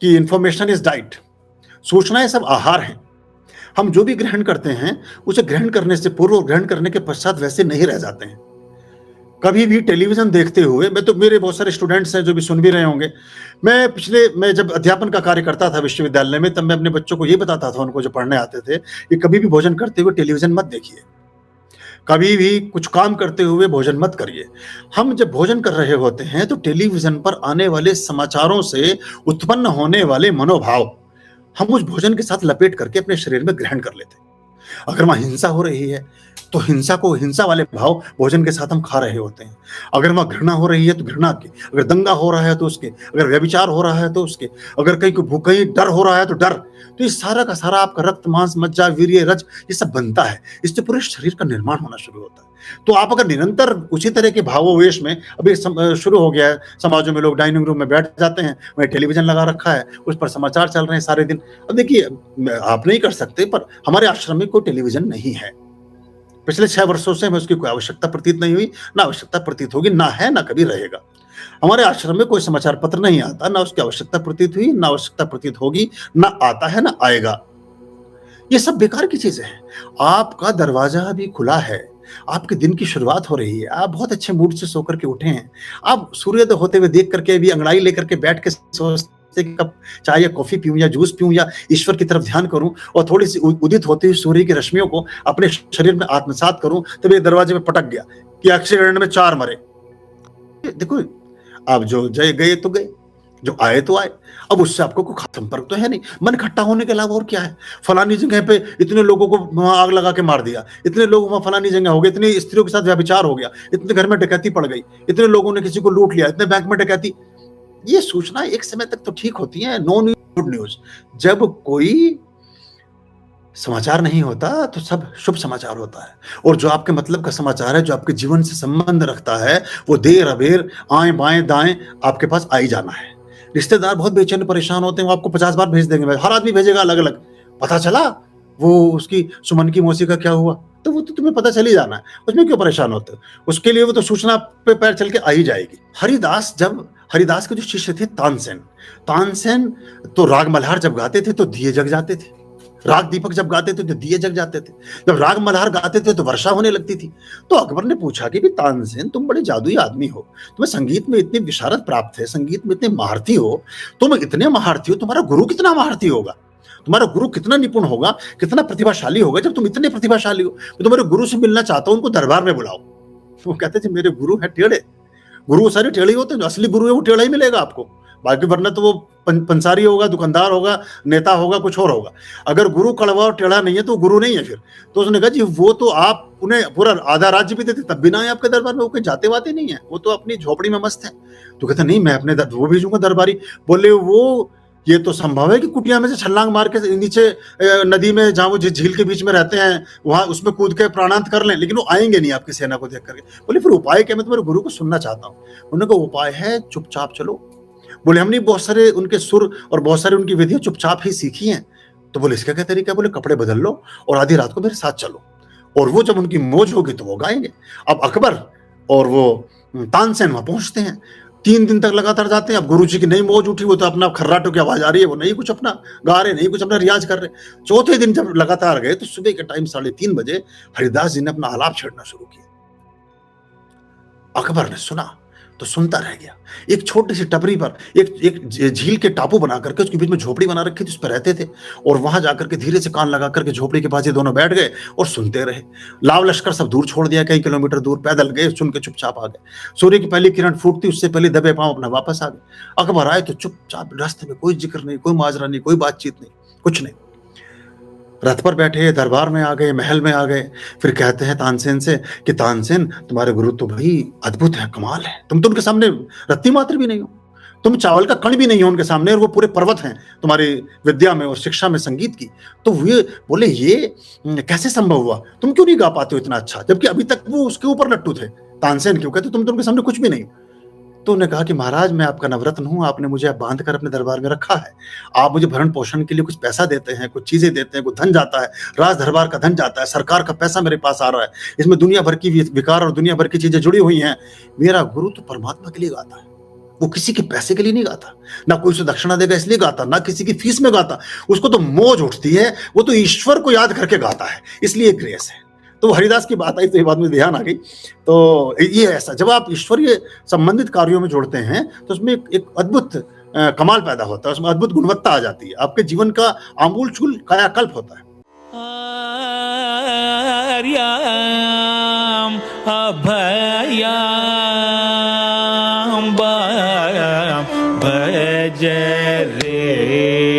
कि information is diet, सूचनाएं सब आहार हैं। हम जो भी ग्रहण करते हैं उसे ग्रहण करने से पूर्व और ग्रहण करने के पश्चात वैसे नहीं रह जाते हैं। कभी भी टेलीविजन देखते हुए, मैं तो, मेरे बहुत सारे स्टूडेंट्स हैं जो भी सुन भी रहे होंगे, मैं जब अध्यापन का कार्य करता था विश्वविद्यालय में, तब मैं अपने बच्चों को ये बताता था, उनको जो पढ़ने आते थे, कि कभी भी भोजन करते हुए टेलीविजन मत देखिए, कभी भी कुछ काम करते हुए भोजन मत करिए। हम जब भोजन कर रहे होते हैं तो टेलीविजन पर आने वाले समाचारों से उत्पन्न होने वाले मनोभाव हम उस भोजन के साथ लपेट करके अपने शरीर में ग्रहण कर लेते हैं। अगर वहां हिंसा हो रही है तो हिंसा वाले भाव भोजन के साथ हम खा रहे होते हैं। अगर वहां घृणा हो रही है तो घृणा के, अगर दंगा हो रहा है तो उसके, अगर व्यभिचार हो रहा है तो उसके, अगर कहीं डर हो रहा है तो डर। तो ये सारा का सारा आपका रक्त मांस मज्जा वीर्य रज ये सब बनता है, इससे पूरे शरीर का निर्माण होना शुरू होता है। तो आप अगर निरंतर उसी तरह के भावोवेश में, अभी शुरू हो गया है समाजों में, लोग डाइनिंग रूम में बैठ जाते हैं, वहीं टेलीविजन लगा रखा है, उस पर समाचार चल रहे हैं सारे दिन। अब देखिए, आप नहीं कर सकते, पर हमारे आश्रम में कोई टेलीविजन नहीं है। पिछले 6 वर्षों से हमें उसकी कोई आवश्यकता प्रतीत नहीं हुई, ना आवश्यकता प्रतीत होगी, ना है, ना कभी रहेगा। हमारे आश्रम में कोई समाचार पत्र नहीं आता, ना उसकी आवश्यकता प्रतीत हुई, ना आवश्यकता प्रतीत होगी, ना आता है, ना आएगा। ये सब बेकार की चीजें हैं। आपका दरवाजा अभी खुला है, आपके दिन की शुरुआत हो रही है, आप बहुत अच्छे मूड से सो करके उठे हैं, आप सूर्योदय होते हुए देख करके अभी अंगड़ाई लेकर के बैठ के सोचते कि कप चाय या कॉफी पीऊं या जूस पीऊं या ईश्वर की तरफ ध्यान करूं और थोड़ी सी उदित होती हुई सूर्य की रश्मियों को अपने शरीर में आत्मसात करूं, तब ये दरवाजे में पटक गया कि एक्सीडेंट में 4 मरे। देखो, आप जो गए तो गए, जो आए तो आए, अब उससे आपको कोई खास संपर्क तो है नहीं। मन खट्टा होने के अलावा और क्या है? फलानी जगह पे इतने लोगों को वहां आग लगा के मार दिया, इतने लोग वहां फलानी जगह हो गए, इतनी स्त्रियों के साथ व्यभिचार हो गया, इतने घर में डकैती पड़ गई, इतने लोगों ने किसी को लूट लिया, इतने बैंक में डकैती। ये सूचना एक समय तक तो ठीक होती है, नो न्यूज गुड न्यूज। जब कोई समाचार नहीं होता तो सब शुभ समाचार होता है, और जो आपके मतलब का समाचार है, जो आपके जीवन से संबंध रखता है, वो देर अबेर आए बाएं दाएं आपके पास आ ही जाना है। रिश्तेदार बहुत बेचैन परेशान होते हैं, वो आपको 50 बार भेज देंगे, हर आदमी भेजेगा अलग अलग। पता चला वो उसकी सुमन की मौसी का क्या हुआ, तो वो तो तुम्हें पता चल ही जाना है, उसमें क्यों परेशान होते हो? उसके लिए वो तो सूचना पे पैर चल के आ ही जाएगी। हरिदास के जो शिष्य थे तानसेन, तानसेन तो राग मल्हार जब गाते थे तो दिए जग जाते थे, राग दीपक जब गाते थे तो दिए जग जाते थे, जब राग मल्हार गाते थे तो वर्षा होने लगती थी। तो अकबर ने पूछा कि तानसेन, तुम बड़े जादुई आदमी हो, तुम्हें संगीत में इतनी विशारद प्राप्त है, संगीत में इतने महारथी हो, तुम इतने महारथी हो, तुम्हारा गुरु कितना महारथी होगा, तुम्हारा गुरु कितना निपुण होगा, कितना प्रतिभाशाली होगा? जब तुम इतने प्रतिभाशाली हो, तो तुम्हारे गुरु से मिलना चाहता हूं, उनको दरबार में बुलाओ। वो कहते थे मेरे गुरु है टेढ़े। गुरु सारे टेढ़े होते हैं, जो असली गुरु है वो टेढ़ा ही मिलेगा आपको, बाकी वरना तो वो पंसारी होगा, दुकानदार होगा, नेता होगा, कुछ और होगा। अगर गुरु कड़वा और टेढ़ा नहीं है तो गुरु नहीं है फिर। तो उसने कहा जी वो तो आप उन्हें पूरा आधा राज्य भी देते तब भी ना है आपके दरबार में, वो कोई जाते वाते नहीं है, वो तो अपनी झोपड़ी में मस्त है। तो कहता नहीं, मैं अपने वो भेजूंगा दरबारी। बोले वो ये तो संभव है कि कुटिया में से छलांग मार के नीचे नदी में, जहां वो झील के बीच में रहते हैं, वहां उसमें कूद के प्राणांत कर लें, लेकिन वो आएंगे नहीं आपकी सेना को देख करके। बोले फिर उपाय क्या? मैं तुम्हारे गुरु को सुनना चाहता हूँ। उन्होंने कहा उपाय है चुपचाप चलो। बोले हमने बहुत सारे उनके सुर और बहुत सारी उनकी विधियां चुपचाप ही सीखी हैं। तो बोले इसका क्या तरीका? बोले कपड़े बदल लो और आधी रात को मेरे साथ चलो, और वो जब उनकी मौज होगी तो वो गाएंगे। अब अकबर और वो तानसेन वहां पहुंचते हैं, 3 दिन तक लगातार जाते हैं। अब गुरु जी की नई मौज उठी, वो तो अपना खर्राटों की आवाज आ रही है, वो नहीं कुछ अपना गा रहे, नहीं कुछ अपना रियाज कर रहे। चौथे दिन जब लगातार गए तो सुबह के टाइम 3:30 बजे हरिदास जी ने अपना आलाप छेड़ना शुरू किया। अकबर ने सुना तो सुनता रह गया। एक छोटी सी टपरी पर एक झील के टापू बना करके उसके बीच में झोपड़ी बना रखी थी, उस पर रहते थे, और वहां जाकर के धीरे से कान लगा करके झोपड़ी के पास ये दोनों बैठ गए और सुनते रहे। लाव लश्कर सब दूर छोड़ दिया, कई किलोमीटर दूर पैदल गए, सुन के चुपचाप आ गए। सूर्य की पहली किरण फूटती उससे पहले दबे पांव अपना वापस आ गए। अकबर आए तो चुपचाप, रास्ते में कोई जिक्र नहीं, कोई माजरा नहीं, कोई बातचीत नहीं, कुछ नहीं। रथ पर बैठे, दरबार में आ गए, महल में आ गए। फिर कहते हैं तानसेन से कि तानसेन तुम्हारे गुरु तो भाई अद्भुत है, कमाल है, तुम तो उनके सामने रत्ती मात्र भी नहीं हो, तुम चावल का कण भी नहीं हो उनके सामने, और वो पूरे पर्वत हैं तुम्हारी विद्या में और शिक्षा में, संगीत की। तो वे बोले ये कैसे संभव हुआ, तुम क्यों नहीं गा पाते हो इतना अच्छा, जबकि अभी तक वो उसके ऊपर लट्टू थे। तानसेन क्यों कहते तुम तो उनके सामने कुछ भी नहीं हो। तो उन्होंने कहा कि महाराज मैं आपका नवरत्न हूं, आपने मुझे बांध कर अपने दरबार में रखा है, आप मुझे भरण पोषण के लिए कुछ पैसा देते हैं, कुछ चीजें देते हैं, कुछ धन जाता है, राज दरबार का धन जाता है, सरकार का पैसा मेरे पास आ रहा है, इसमें दुनिया भर की विकार और दुनिया भर की चीजें जुड़ी हुई हैं। मेरा गुरु तो परमात्मा के लिए गाता है, वो किसी के पैसे के लिए नहीं गाता, ना कोई उसे दक्षिणा देगा इसलिए गाता, ना किसी की फीस में गाता। उसको तो मौज उठती है, वो तो ईश्वर को याद करके गाता है, इसलिए ग्रेस है। तो हरिदास की बात आई तो ये बात में ध्यान आ गई। तो ये ऐसा जब आप ईश्वरीय संबंधित कार्यों में जोड़ते हैं तो उसमें एक अद्भुत कमाल पैदा होता है, उसमें अद्भुत गुणवत्ता आ जाती है, आपके जीवन का आमूल-चूल कायाकल्प होता है। आर्याम अभयाम भज रे